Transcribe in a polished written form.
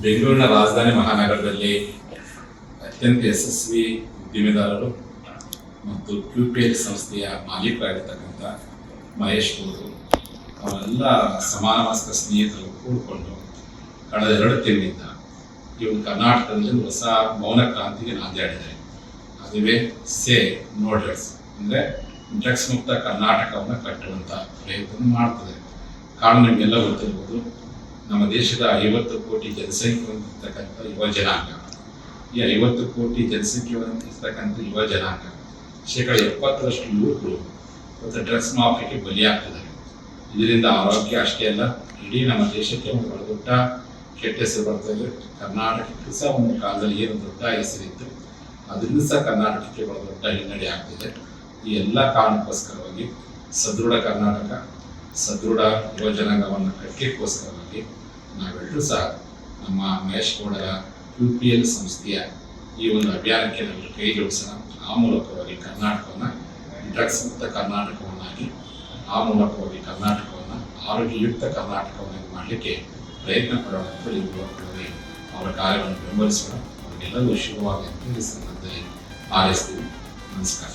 ಬೆಂಗಳೂರಿನ ರಾಜಧಾನಿ ಮಹಾನಗರದಲ್ಲಿ ಅತ್ಯಂತ ಯಶಸ್ವಿ ಉದ್ದಿಮೆದಾರರು ಮತ್ತು QPL ಸಂಸ್ಥೆಯ ಮಾಲೀಕರಾಗಿರ್ತಕ್ಕಂಥ ಮಹೇಶ್ ಅವರು ಅವರೆಲ್ಲ ಸಮಾನ ಮನಸ್ಕ ಸ್ನೇಹಿತರು ಕೂಡಿಕೊಂಡು ಕಳೆದ 2 ತಿಂಗಳಿಂದ ಇವರು ಕರ್ನಾಟಕದಲ್ಲಿ ಹೊಸ ಮೌನ ಕ್ರಾಂತಿಗೆ ನಾಂದಿ ಹಾಡಿದ್ದಾರೆ. ಅದುವೇ ಸೇ ನೋ ಡ್ರಗ್ಸ್, ಅಂದರೆ ಡ್ರಗ್ಸ್ ಮುಕ್ತ ಕರ್ನಾಟಕವನ್ನು ಕಟ್ಟುವಂಥ ಪ್ರಯತ್ನ ಮಾಡ್ತದೆ. ಕಾರಣ ನಿಮಗೆಲ್ಲ ಗೊತ್ತಿರ್ಬೋದು, ನಮ್ಮ ದೇಶದ 50 ಕೋಟಿ ಜನಸಂಖ್ಯೆ ಹೊಂದಿರ್ತಕ್ಕಂಥ ಯುವ ಜನಾಂಗ, ಈ 50 ಕೋಟಿ ಜನಸಂಖ್ಯೆ ಹೊಂದಿರ್ತಕ್ಕಂಥ ಯುವ ಜನಾಂಗ 70% ಯುವಕರು ಮತ್ತು ಡ್ರಗ್ಸ್ ಮಾಫಿಯಾಗೆ ಬಲಿಯಾಗ್ತಿದ್ದಾರೆ. ಇದರಿಂದ ಆರೋಗ್ಯ ಅಷ್ಟೇ ಅಲ್ಲ, ಇಡೀ ನಮ್ಮ ದೇಶಕ್ಕೆ ಒಂದು ದೊಡ್ಡ ಕೆಟ್ಟ ಹೆಸರು ಬರ್ತದೆ. ಕರ್ನಾಟಕಕ್ಕೆ ಸಹ ಒಂದು ಕಾಲದಲ್ಲಿ ಏನು ದೊಡ್ಡ ಹೆಸರಿತ್ತು, ಅದರಿಂದ ಸಹ ಕರ್ನಾಟಕಕ್ಕೆ ಬಹಳ ದೊಡ್ಡ ಹಿನ್ನಡೆ ಆಗ್ತಿದೆ. ಈ ಎಲ್ಲ ಕಾರಣಕ್ಕೋಸ್ಕರವಾಗಿ ಸದೃಢ ಕರ್ನಾಟಕ, ಸದೃಢ ಯುವ ಜನಾಂಗವನ್ನು ಕಟ್ಟಲಿಕ್ಕೋಸ್ಕರವಾಗಿ ನಾವೆಲ್ಲರೂ ಸಹ ನಮ್ಮ ಮಹೇಶ್ ಗೌಡರ QPL ಸಂಸ್ಥೆಯ ಈ ಒಂದು ಅಭಿಯಾನಕ್ಕೆ ನಾವು ಕೈ ಜೋಡಿಸೋಣ. ಆ ಮೂಲಕವಾಗಿ ಕರ್ನಾಟಕವನ್ನು ಡ್ರಗ್ಸ್ ಮುಕ್ತ ಕರ್ನಾಟಕವನ್ನಾಗಿ, ಆ ಮೂಲಕವಾಗಿ ಕರ್ನಾಟಕವನ್ನು ಆರೋಗ್ಯಯುಕ್ತ ಕರ್ನಾಟಕವನ್ನಾಗಿ ಮಾಡಲಿಕ್ಕೆ ಪ್ರಯತ್ನ ಪಡೋಣ ಅಂತ ಈ ಮೂಲಕವಾಗಿ ಅವರ ಕಾರ್ಯವನ್ನು ಬೆಂಬಲಿಸೋಣ. ಅವರಿಗೆಲ್ಲರೂ ಶುಭವಾಗಿ ಈ ಸಂದರ್ಭದಲ್ಲಿ ಹಾರೈಸ್ತೀವಿ. ನಮಸ್ಕಾರ.